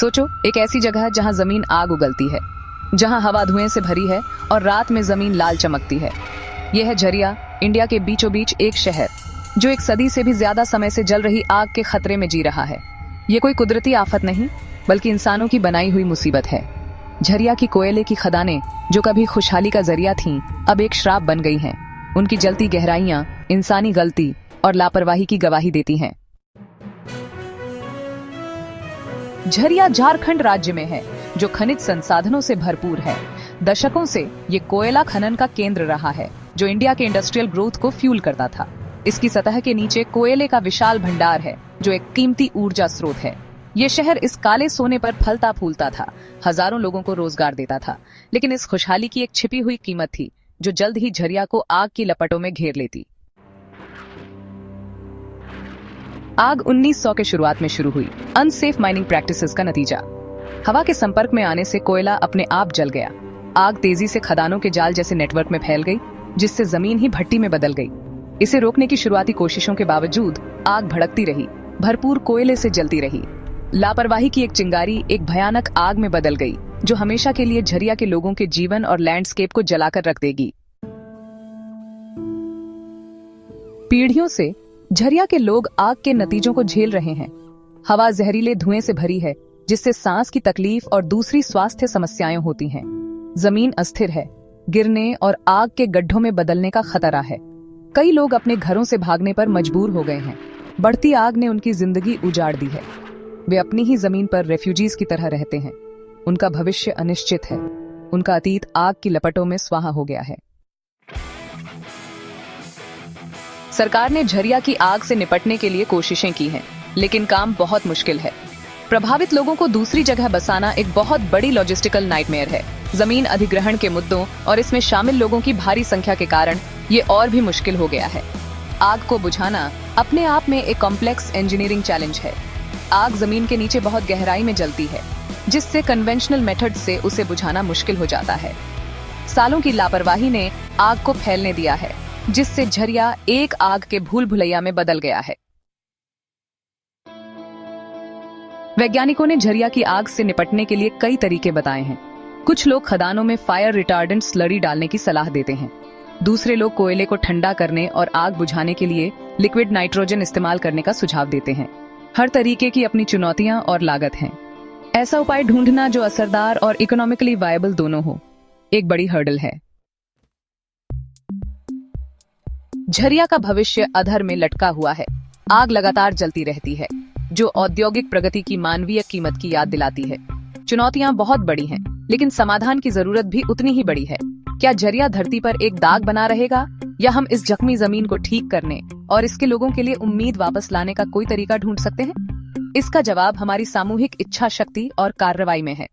सोचो, एक ऐसी जगह जहां जमीन आग उगलती है, जहां हवा धुएं से भरी है और रात में जमीन लाल चमकती है। यह है झरिया, इंडिया के बीचों बीच एक शहर जो एक सदी से भी ज्यादा समय से जल रही आग के खतरे में जी रहा है। ये कोई कुदरती आफत नहीं, बल्कि इंसानों की बनाई हुई मुसीबत है। झरिया की कोयले की खदानें, जो कभी खुशहाली का जरिया थीं, अब एक श्राप बन गई हैं। उनकी जलती गहराइयां इंसानी गलती और लापरवाही की गवाही देती हैं। झरिया झारखंड राज्य में है, जो खनिज संसाधनों से भरपूर है। दशकों से ये कोयला खनन का केंद्र रहा है, जो इंडिया के इंडस्ट्रियल ग्रोथ को फ्यूल करता था। इसकी सतह के नीचे कोयले का विशाल भंडार है, जो एक कीमती ऊर्जा स्रोत है। ये शहर इस काले सोने पर फलता फूलता था, हजारों लोगों को रोजगार देता था। लेकिन इस खुशहाली की एक छिपी हुई कीमत थी, जो जल्द ही झरिया को आग की लपटों में घेर लेती। आग 1900 के शुरुआत में शुरू हुई, अनसेफ माइनिंग प्रैक्टिसेस का नतीजा। हवा के संपर्क में आने से कोयला अपने आप जल गया। आग तेजी से खदानों के जाल जैसे नेटवर्क में फैल गई, जिससे जमीन ही भट्टी में बदल गई। इसे रोकने की शुरुआती कोशिशों के बावजूद आग भड़कती रही, भरपूर कोयले से जलती रही। लापरवाही की एक चिंगारी एक भयानक आग में बदल गई, जो हमेशा के लिए झरिया के लोगों के जीवन और लैंडस्केप को जलाकर रख देगी। पीढ़ियों से झरिया के लोग आग के नतीजों को झेल रहे हैं। हवा जहरीले धुएं से भरी है, जिससे सांस की तकलीफ और दूसरी स्वास्थ्य समस्याएं होती हैं। जमीन अस्थिर है, गिरने और आग के गड्ढों में बदलने का खतरा है। कई लोग अपने घरों से भागने पर मजबूर हो गए हैं। बढ़ती आग ने उनकी जिंदगी उजाड़ दी है। वे अपनी ही जमीन पर रेफ्यूजीज की तरह रहते हैं। उनका भविष्य अनिश्चित है। उनका अतीत आग की लपटों में स्वाहा हो गया है। सरकार ने झरिया की आग से निपटने के लिए कोशिशें की हैं, लेकिन काम बहुत मुश्किल है। प्रभावित लोगों को दूसरी जगह बसाना एक बहुत बड़ी लॉजिस्टिकल नाइटमेयर है। जमीन अधिग्रहण के मुद्दों और इसमें शामिल लोगों की भारी संख्या के कारण ये और भी मुश्किल हो गया है। आग को बुझाना अपने आप में एक कॉम्प्लेक्स इंजीनियरिंग चैलेंज है। आग जमीन के नीचे बहुत गहराई में जलती है, जिससे कन्वेंशनल मेथड से उसे बुझाना मुश्किल हो जाता है। सालों की लापरवाही ने आग को फैलने दिया है, जिससे झरिया एक आग के भूल भुलैया में बदल गया है। वैज्ञानिकों ने झरिया की आग से निपटने के लिए कई तरीके बताए हैं। कुछ लोग खदानों में फायर रिटार्डेंट स्लरी डालने की सलाह देते हैं। दूसरे लोग कोयले को ठंडा करने और आग बुझाने के लिए लिक्विड नाइट्रोजन इस्तेमाल करने का सुझाव देते हैं। हर तरीके की अपनी चुनौतियां और लागत हैं। ऐसा उपाय ढूंढना जो असरदार और इकोनॉमिकली वायबल दोनों हो, एक बड़ी हर्डल है। झरिया का भविष्य अधर में लटका हुआ है। आग लगातार जलती रहती है, जो औद्योगिक प्रगति की मानवीय कीमत की याद दिलाती है। चुनौतियां बहुत बड़ी हैं, लेकिन समाधान की जरूरत भी उतनी ही बड़ी है। क्या झरिया धरती पर एक दाग बना रहेगा, या हम इस जख्मी जमीन को ठीक करने और इसके लोगों के लिए उम्मीद वापस लाने का कोई तरीका ढूंढ सकते हैं? इसका जवाब हमारी सामूहिक इच्छा शक्ति और कार्रवाई में है।